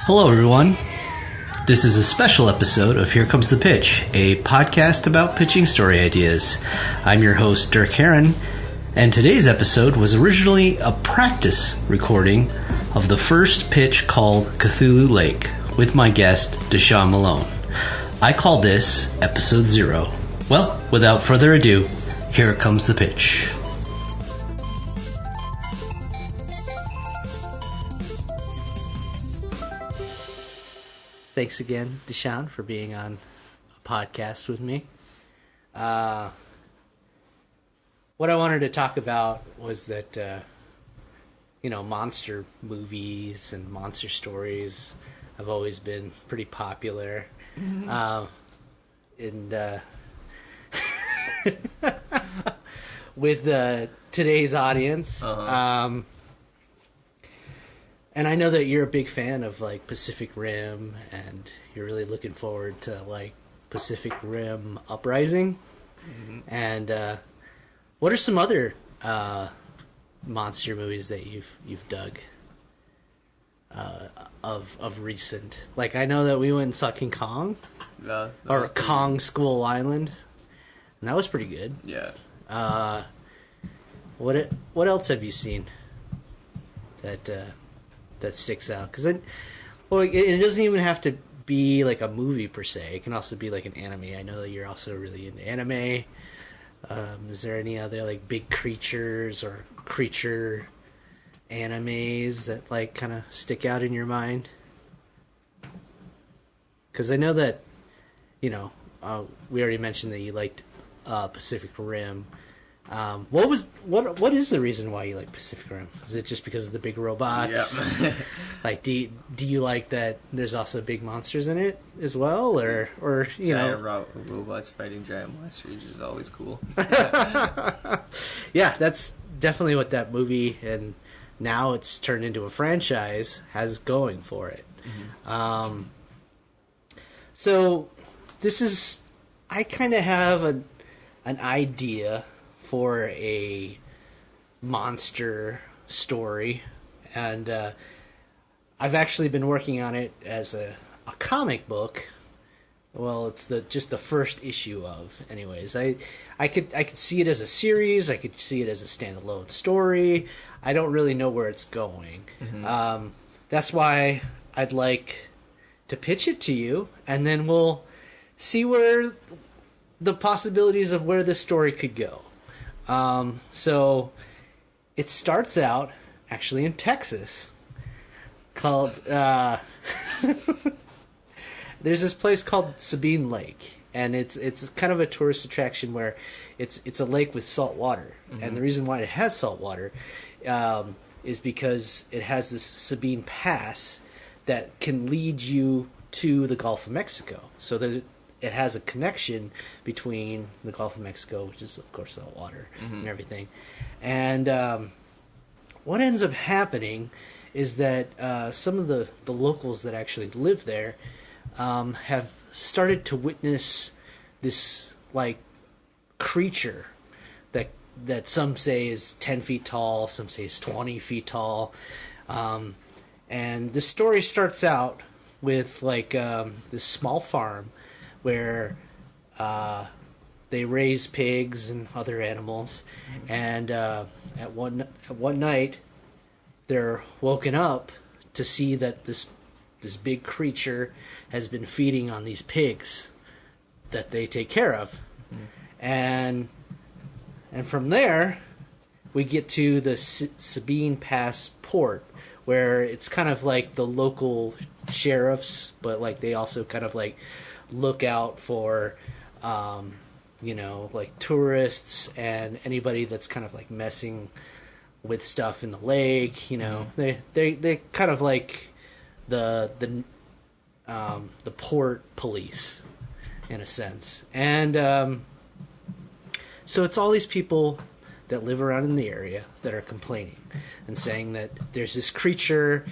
Hello, everyone. This is a special episode of Here Comes the Pitch, a podcast about pitching story ideas. I'm your host, Derk Harron, and today's episode was originally a practice recording of the first pitch called Cthulhu Lake with my guest, DeShawn Malone. I call this Episode 0. Well, without further ado, here comes the pitch. Thanks again, DeShawn, for being on a podcast with me. What I wanted to talk about was that, monster movies and monster stories have always been pretty popular. With today's audience. And I know that you're a big fan of, Pacific Rim, and you're really looking forward to, Pacific Rim Uprising. Mm-hmm. And what are some other monster movies that you've dug of recent? I know that we went and saw King Kong, or Kong School Island, and that was pretty good. Yeah. What else have you seen that sticks out? Because it doesn't even have to be a movie per se. It can also be an anime. I know that you're also really into anime. Is there any other big creatures or creature animes that kind of stick out in your mind? Because I know that we already mentioned that you liked Pacific Rim. What is the reason why you like Pacific Rim? Is it just because of the big robots? Yep. Do you like that there's also big monsters in it as well, or giant robots fighting giant monsters is always cool. Yeah, that's definitely what that movie, and now it's turned into a franchise, has going for it. Mm-hmm. So I kind of have an idea for a monster story, and I've actually been working on it as a comic book. Well, it's just the first issue of. Anyways, I could see it as a series. I could see it as a standalone story. I don't really know where it's going. Mm-hmm. That's why I'd like to pitch it to you, and then we'll see where the possibilities of where this story could go. So it starts out actually in Texas, called there's this place called Sabine Lake, and it's kind of a tourist attraction where it's a lake with salt water. Mm-hmm. And the reason why it has salt water is because it has this Sabine Pass that can lead you to the Gulf of Mexico, so that it has a connection between the Gulf of Mexico, which is, of course, salt water, mm-hmm. and everything. And what ends up happening is that some of the locals that actually live there have started to witness this, creature that some say is 10 feet tall, some say is 20 feet tall. And the story starts out with, this small farm where they raise pigs and other animals, and at one night they're woken up to see that this big creature has been feeding on these pigs that they take care of. Mm-hmm. And from there we get to the Sabine Pass port, where it's kind of like the local sheriffs, but they also kind of look out for, tourists and anybody that's kind of messing with stuff in the lake. Mm-hmm. They kind of the port police in a sense, and so it's all these people that live around in the area that are complaining and saying that there's this creature.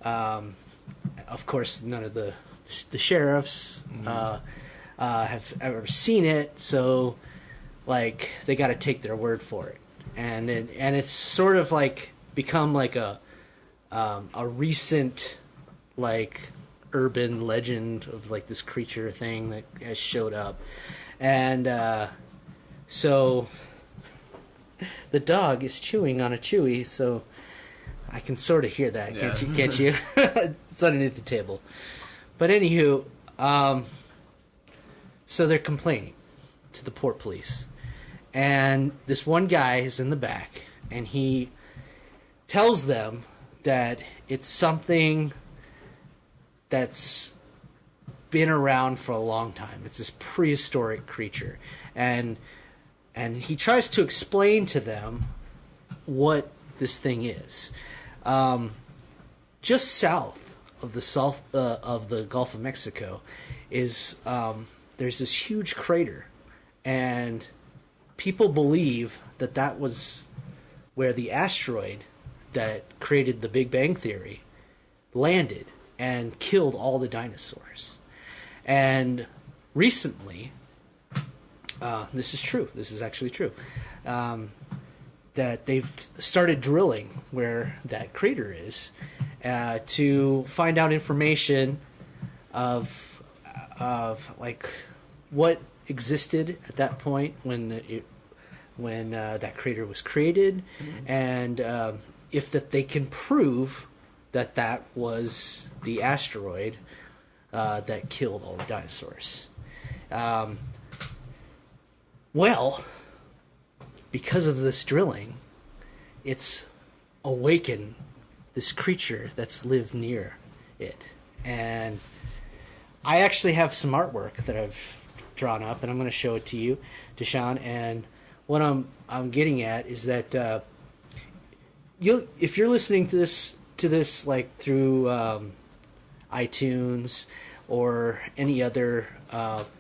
Of course, none of the sheriffs have ever seen it, so they got to take their word for it, and it's sort of become a recent like urban legend of like this creature thing that has showed up, and so the dog is chewing on a chewy, so I can sort of hear that. Yeah. Can't you? It's underneath the table. But anywho, so they're complaining to the port police, and this one guy is in the back, and he tells them that it's something that's been around for a long time. It's this prehistoric creature, and he tries to explain to them what this thing is. Just south of the Gulf of Mexico is there's this huge crater, and people believe that was where the asteroid that created the Big Bang Theory landed and killed all the dinosaurs. And recently, this is true. This is actually true. That they've started drilling where that crater is to find out information of like what existed at that point when that crater was created, and if that they can prove that was the asteroid that killed all the dinosaurs. Well, because of this drilling, it's awakened this creature that's lived near it. And I actually have some artwork that I've drawn up, and I'm going to show it to you, DeShawn. And what I'm getting at is that if you're listening to this like through iTunes or any other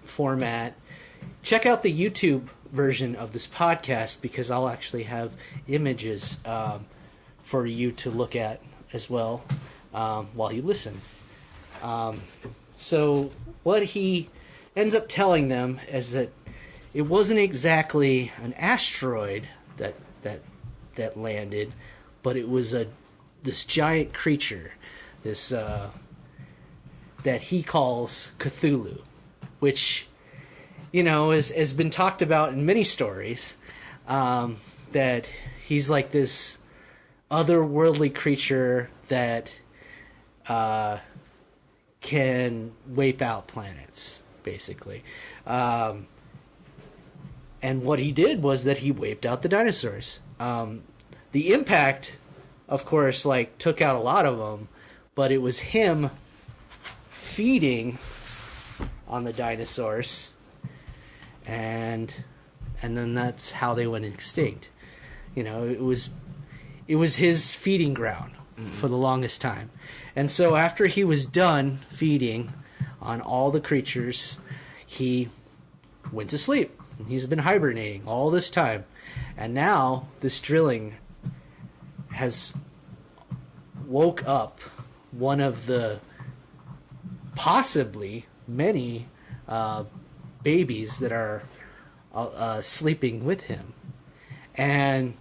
format, check out the YouTube version of this podcast, because I'll actually have images for you to look at as well while you listen. So what he ends up telling them is that it wasn't exactly an asteroid that landed, but it was this giant creature, this that he calls Cthulhu, which, you know, has been talked about in many stories, that he's like this otherworldly creature that can wipe out planets, basically. And what he did was that he wiped out the dinosaurs. The impact, of course, like took out a lot of them, but it was him feeding on the dinosaurs, and then that's how they went extinct. You know, it was his feeding ground for the longest time. And so after he was done feeding on all the creatures, he went to sleep. He's been hibernating all this time. And now this drilling has woke up one of the possibly many babies that are sleeping with him. And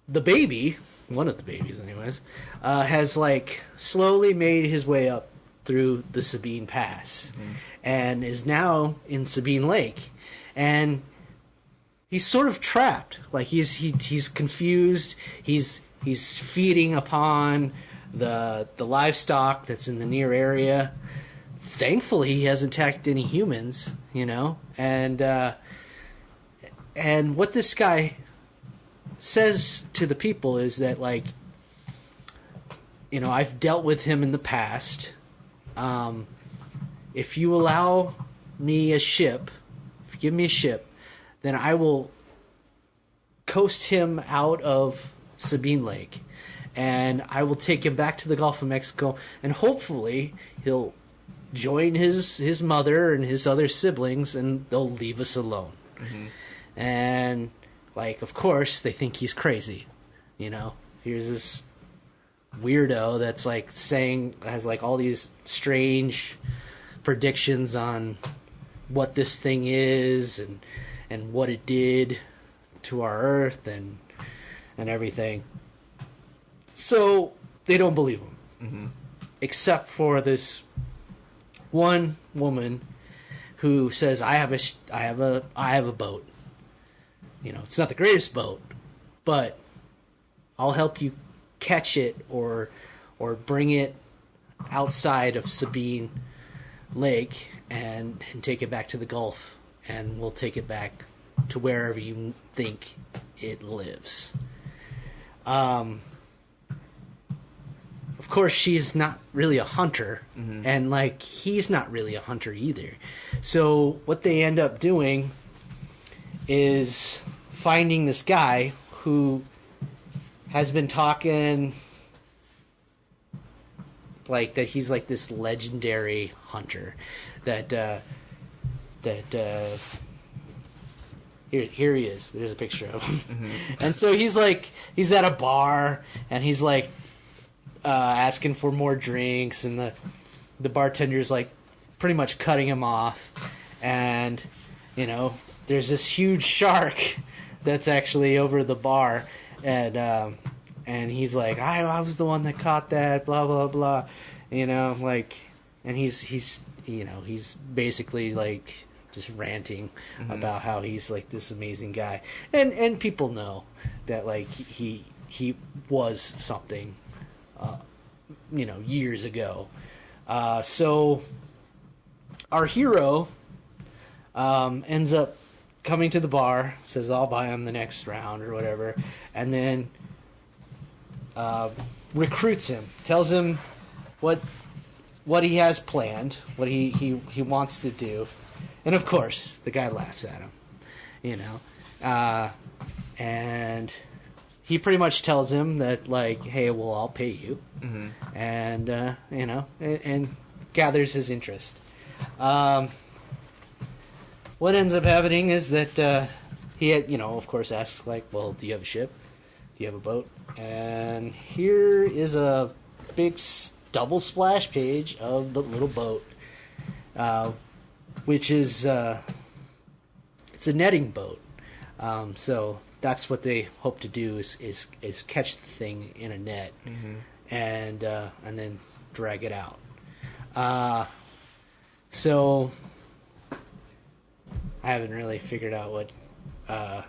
the baby, one of the babies anyways, has like slowly made his way up through the Sabine Pass, and is now in Sabine Lake. And he's sort of trapped. Like he's confused. He's feeding upon the livestock that's in the near area. Thankfully, he hasn't attacked any humans, you know. And what this guy says to the people is that, like, you know, I've dealt with him in the past. If you allow me a ship, if you give me a ship, then I will coast him out of Sabine Lake, and I will take him back to the Gulf of Mexico, and hopefully he'll join his mother and his other siblings, and they'll leave us alone. And, like, of course, they think he's crazy. You know, here's this weirdo that's, like, has, like, all these strange predictions on what this thing is and what it did to our Earth and everything. So they don't believe him, except for this one woman who says, "I have a boat. You know, it's not the greatest boat, but I'll help you catch it or bring it outside of Sabine Lake and take it back to the Gulf, and we'll take it back to wherever you think it lives." Of course, she's not really a hunter, and like he's not really a hunter either. So what they end up doing is finding this guy who has been talking like that he's like this legendary hunter that here he is. There's a picture of him. And so he's at a bar and he's like asking for more drinks, and the bartender's like pretty much cutting him off, and you know there's this huge shark that's actually over the bar, and he's like, I was the one that caught that, blah blah blah, you know, like, and he's you know, he's basically like just ranting about how he's like this amazing guy, and people know that like he was something you know, years ago. So our hero ends up coming to the bar, says I'll buy him the next round or whatever, and then recruits him, tells him what he has planned, what he wants to do, and of course the guy laughs at him, you know, and he pretty much tells him that, like, hey, well, I'll pay you, and you know, and gathers his interest. What ends up happening is that he, you know, of course, asks, like, well, do you have a ship? Do you have a boat? And here is a big double splash page of the little boat, which is it's a netting boat. So that's what they hope to do is catch the thing in a net, and then drag it out. So I haven't really figured out what the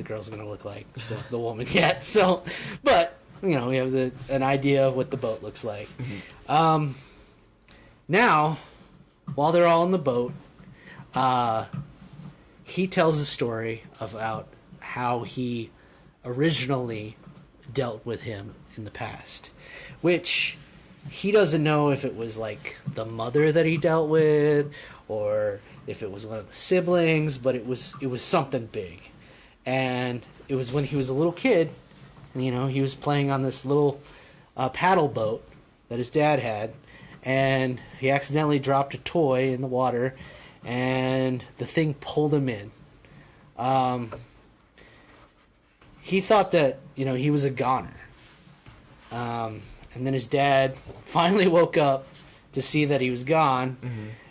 girl's going to look like, the woman, yet. So, but you know, we have an idea of what the boat looks like. Now, while they're all in the boat, he tells a story about how he originally dealt with him in the past, which he doesn't know if it was like the mother that he dealt with or if it was one of the siblings, but it was something big. And it was when he was a little kid, and you know, he was playing on this little paddle boat that his dad had, and he accidentally dropped a toy in the water, and the thing pulled him in. He thought that, you know, he was a goner. And then his dad finally woke up to see that he was gone,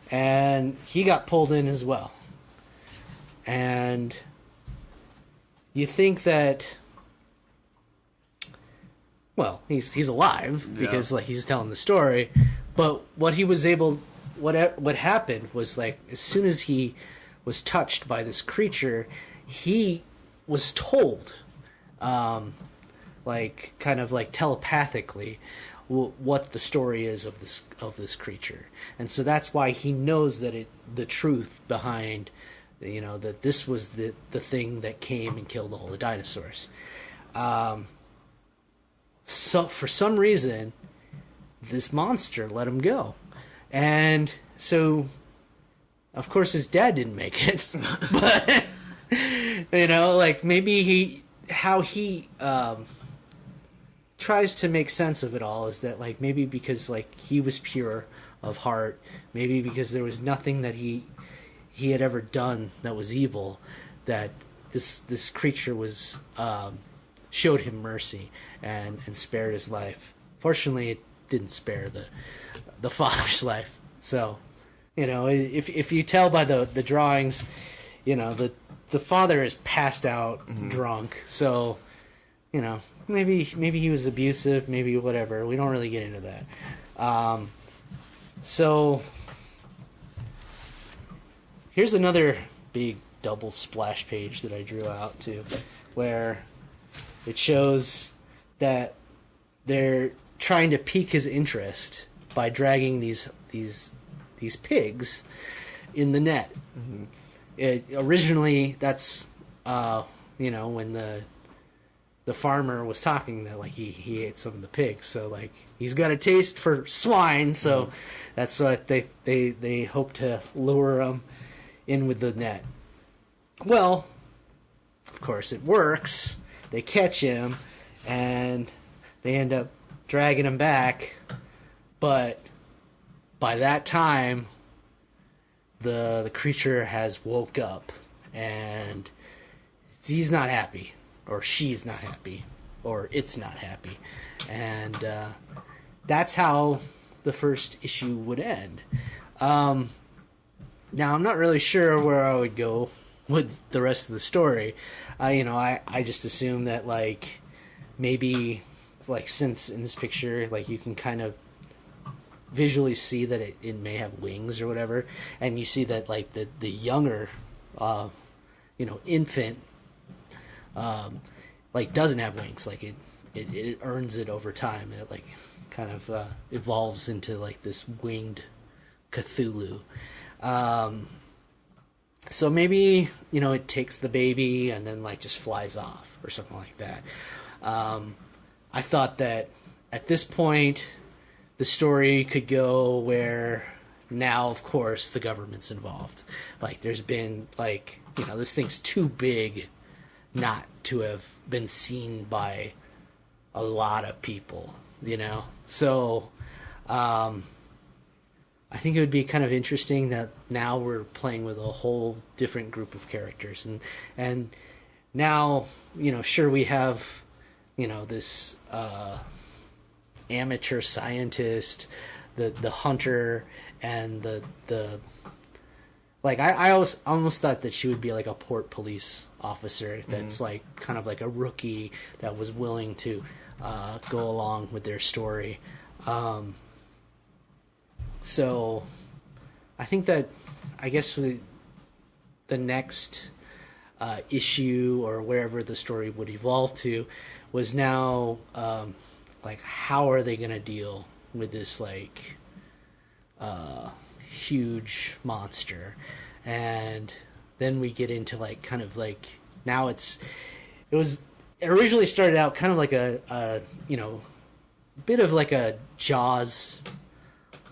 and he got pulled in as well. And you think that, well, he's alive because like he's telling the story, but what happened was, like, as soon as he was touched by this creature, he was told, like, kind of like telepathically, what the story is of this creature, and so that's why he knows that the truth behind, you know, that this was the thing that came and killed all the dinosaurs. So for some reason, this monster let him go, and so of course his dad didn't make it, but you know, like, maybe he tries to make sense of it all is that, like, maybe because, like, he was pure of heart, maybe because there was nothing that he had ever done that was evil, that this creature was showed him mercy and spared his life. Fortunately, it didn't spare the father's life. So, you know, if you tell by the drawings, you know, the father is passed out, drunk. So, you know, maybe he was abusive, maybe whatever. We don't really get into that. So here's another big double splash page that I drew out too, where it shows that they're trying to pique his interest by dragging these pigs in the net. Mm-hmm. Originally, that's when the farmer was talking that like he ate some of the pigs, so like he's got a taste for swine, so that's what they hope to lure him in with the net. Well, of course it works. They catch him and they end up dragging him back, but by that time the creature has woke up and he's not happy, or she's not happy, or it's not happy, and that's how the first issue would end. Now I'm not really sure where I would go with the rest of the story. I just assume that like maybe like since in this picture like you can kind of visually see that it may have wings or whatever, and you see that like the younger infant like doesn't have wings, like it earns it over time, and it like kind of evolves into like this winged Cthulhu. So maybe it takes the baby and then like just flies off or something like that. I thought that at this point the story could go where now of course the government's involved. Like there's been like this thing's too big not to have been seen by a lot of people, so I think it would be kind of interesting that now we're playing with a whole different group of characters, and now sure we have this amateur scientist, the hunter, and the like I almost thought that she would be like a port police officer that's like kind of like a rookie that was willing to go along with their story. So I think that I guess the next issue or wherever the story would evolve to was now like how are they going to deal with this like huge monster, and then we get into like kind of like now it originally started out kind of like a bit of like a Jaws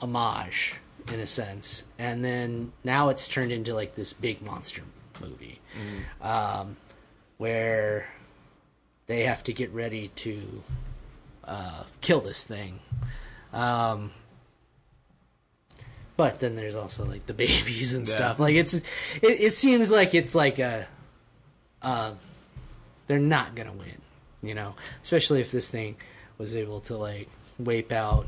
homage in a sense, and then now it's turned into like this big monster movie where they have to get ready to kill this thing, but then there's also like the babies and stuff. Like it seems like it's like they're not gonna win, especially if this thing was able to like wipe out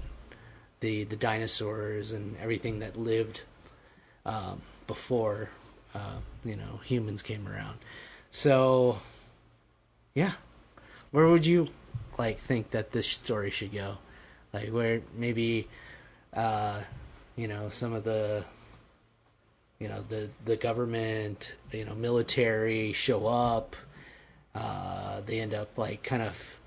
the dinosaurs and everything that lived before humans came around. So yeah, where would you like think that this story should go? Like where maybe some of the the government, military show up, they end up like kind of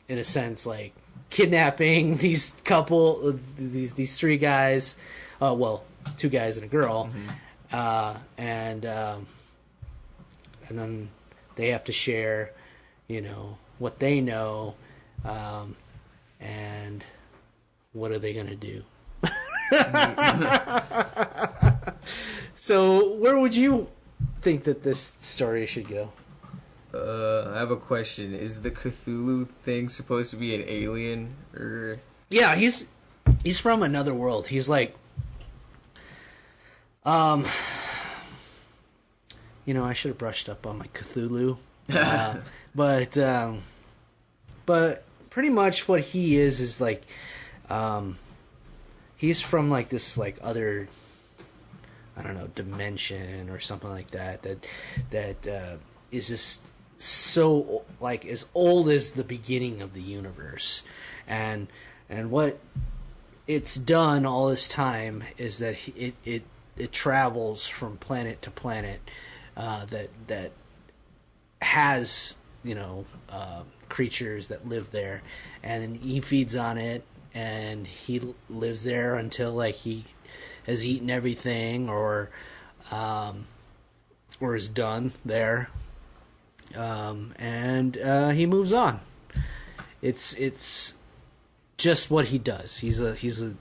in a sense like kidnapping these three guys, two guys and a girl, and then they have to share what they know, and what are they gonna do? So where would you think that this story should go? I have a question. Is the Cthulhu thing supposed to be an alien, or? Yeah, he's from another world. He's like, I should have brushed up on my Cthulhu, but pretty much what he is like, he's from like this like other, I don't know, dimension or something like that is just so like as old as the beginning of the universe, and what it's done all this time is that it travels from planet to planet that has creatures that live there, and he feeds on it, and he lives there until like he has eaten everything or is done there, and he moves on. It's just what he does. He doesn't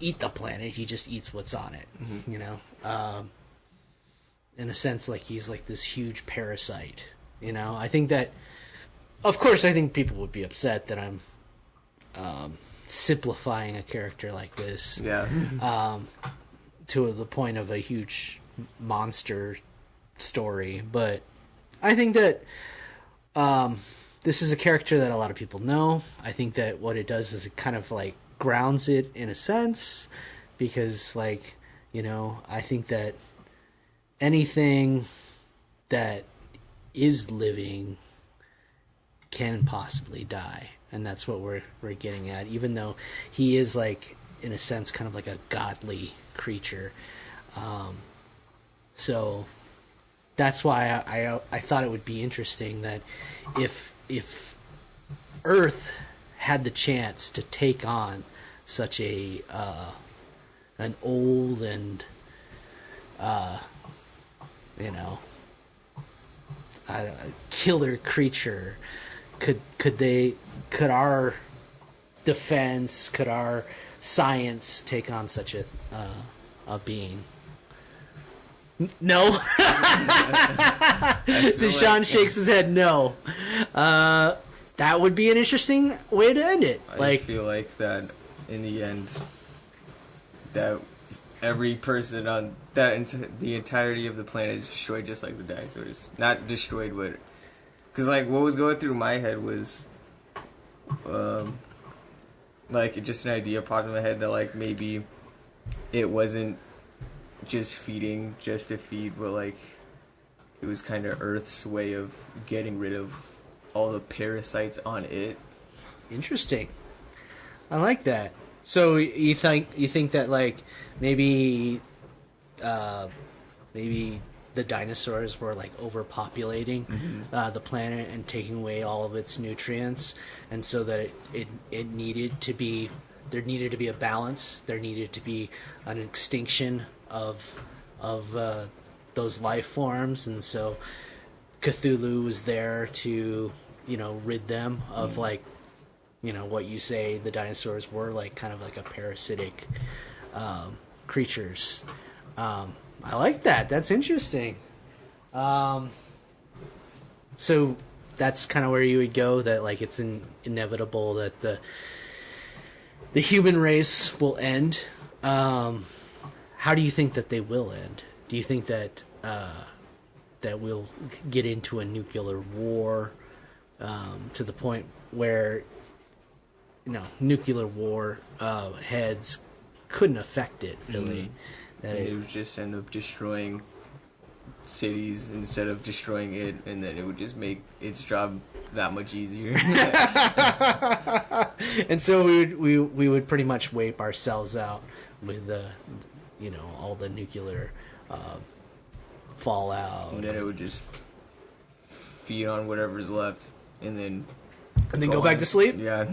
eat the planet. He just eats what's on it. Mm-hmm. In a sense, like he's like this huge parasite. I think that, of course, I think people would be upset that I'm simplifying a character like this. Yeah. To the point of a huge monster story, but I think that this is a character that a lot of people know. I think that what it does is it kind of like grounds it in a sense, because like I think that anything that is living can possibly die, and that's what we're getting at. Even though he is like in a sense kind of like a godly creature, so that's why I thought it would be interesting that if Earth had the chance to take on such an old and a killer creature, could our defense, could our science take on such a being? No. DeShawn shakes his head no. That would be an interesting way to end it. I feel like that in the end, that every person on the entirety of the planet is destroyed, just like the dinosaurs. Not destroyed, but because like what was going through my head was, like just an idea popped in my head that like maybe it wasn't just feeding just to feed, but like it was kind of Earth's way of getting rid of all the parasites on it. Interesting. I like that. So you think that like maybe the dinosaurs were like overpopulating the planet and taking away all of its nutrients, and so that it needed to be, there needed to be a balance. There needed to be an extinction of those life forms, and so Cthulhu was there to rid them of like what you say the dinosaurs were, like kind of like a parasitic creatures. I like that. That's interesting. So that's kind of where you would go, that like it's inevitable that the human race will end. How do you think that they will end? Do you think that that we'll get into a nuclear war to the point where nuclear war heads couldn't affect it really? That it would just end up destroying cities instead of destroying it, and then it would just make its job that much easier. And so we would pretty much wipe ourselves out with all the nuclear fallout, and then it would just feed on whatever's left, and then go back to sleep. Yeah.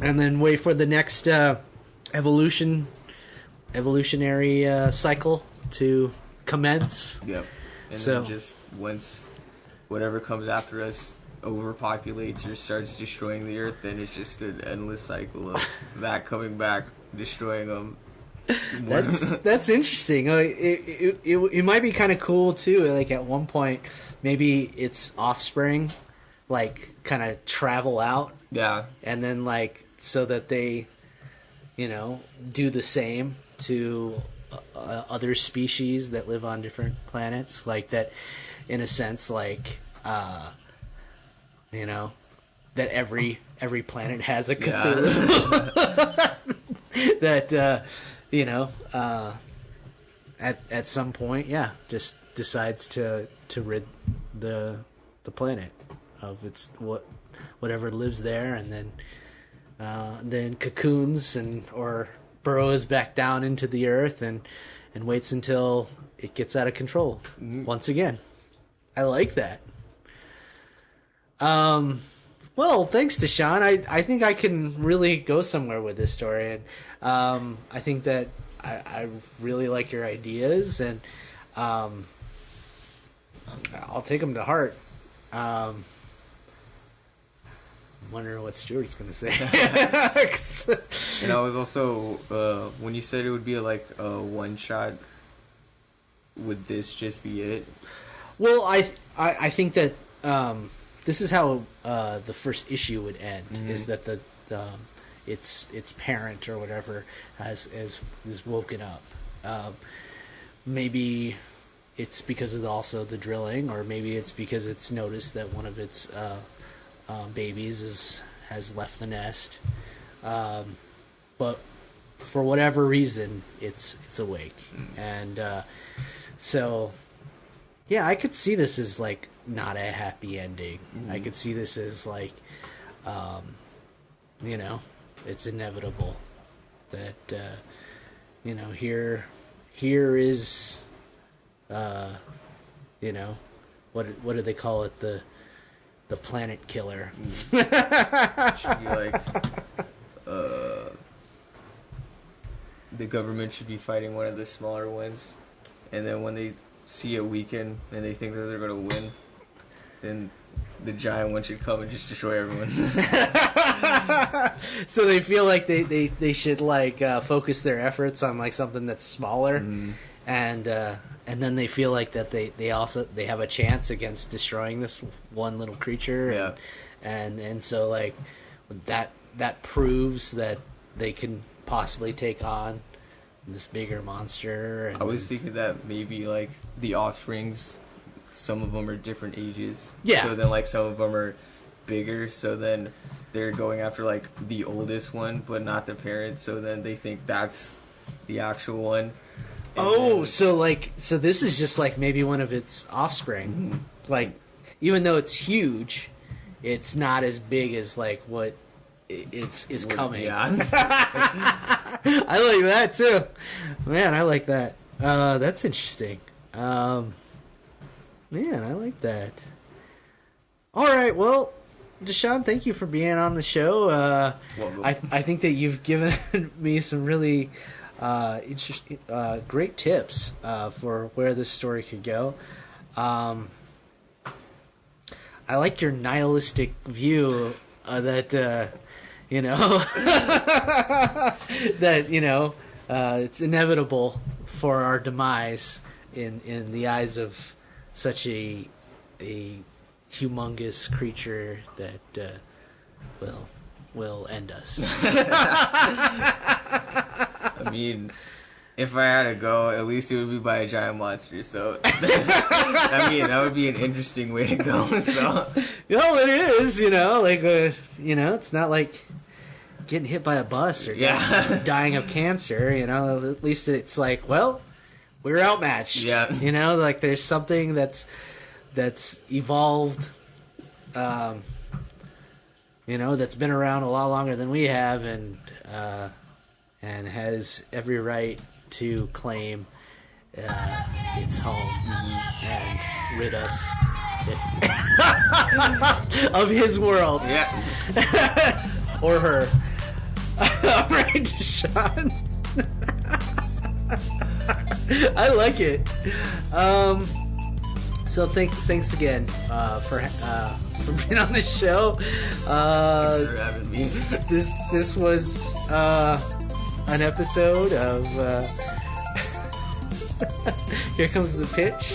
And then wait for the next evolutionary cycle to commence. Yep. And then just once whatever comes after us overpopulates or starts destroying the Earth, then it's just an endless cycle of that coming back, destroying them. That's interesting. It might be kind of cool too. Like at one point, maybe its offspring, like kind of travel out. Yeah. And then like so that they, do the same to other species that live on different planets. Like that, in a sense, like that every planet has a Cthulhu. Yeah. That at some point, just decides to rid the planet of its whatever lives there, and then cocoons or burrows back down into the earth and waits until it gets out of control once again. I like that. Well, thanks, DeShawn. I think I can really go somewhere with this story, and I think that I really like your ideas, and I'll take them to heart. I'm wondering what Stuart's going to say. And I was also, when you said it would be like a one-shot, would this just be it? Well, I think that this is how the first issue would end, is that the its parent or whatever is woken up. Maybe it's because of also the drilling, or maybe it's because it's noticed that one of its babies has left the nest. But for whatever reason, it's awake, and so yeah, I could see this as like not a happy ending. I could see this as like, it's inevitable that here is what do they call it, the planet killer. It should be like the government should be fighting one of the smaller ones, and then when they see it weaken and they think that they're going to win, then the giant one should come and just destroy everyone. So they feel like they should like focus their efforts on like something that's smaller, and then they feel like that they have a chance against destroying this one little creature, and so like that proves that they can possibly take on this bigger monster. And I was thinking that maybe like the offsprings, some of them are different ages. Yeah. So then like some of them are bigger, so then they're going after like the oldest one, but not the parent. So then they think that's the actual one. And so this is just like maybe one of its offspring. Like, even though it's huge, it's not as big as like what it's coming. Yeah. I like that too. Man, I like that. That's interesting. Man, I like that. All right, well, DeShawn, thank you for being on the show. I think that you've given me some really great tips for where this story could go. I like your nihilistic view that that it's inevitable for our demise in the eyes of such a humongous creature that will end us. I mean, if I had to go, at least it would be by a giant monster. So, I mean, that would be an interesting way to go. So, it is. It's not like getting hit by a bus or dying of cancer. At least it's like, well, we're outmatched. Yeah. Like there's something that's evolved. That's been around a lot longer than we have, and has every right to claim its home and rid us of his world. Yeah. Or her. All right, DeShawn. I like it. So thanks again for being on the show. Thanks for having me. This was an episode of Here Comes the Pitch.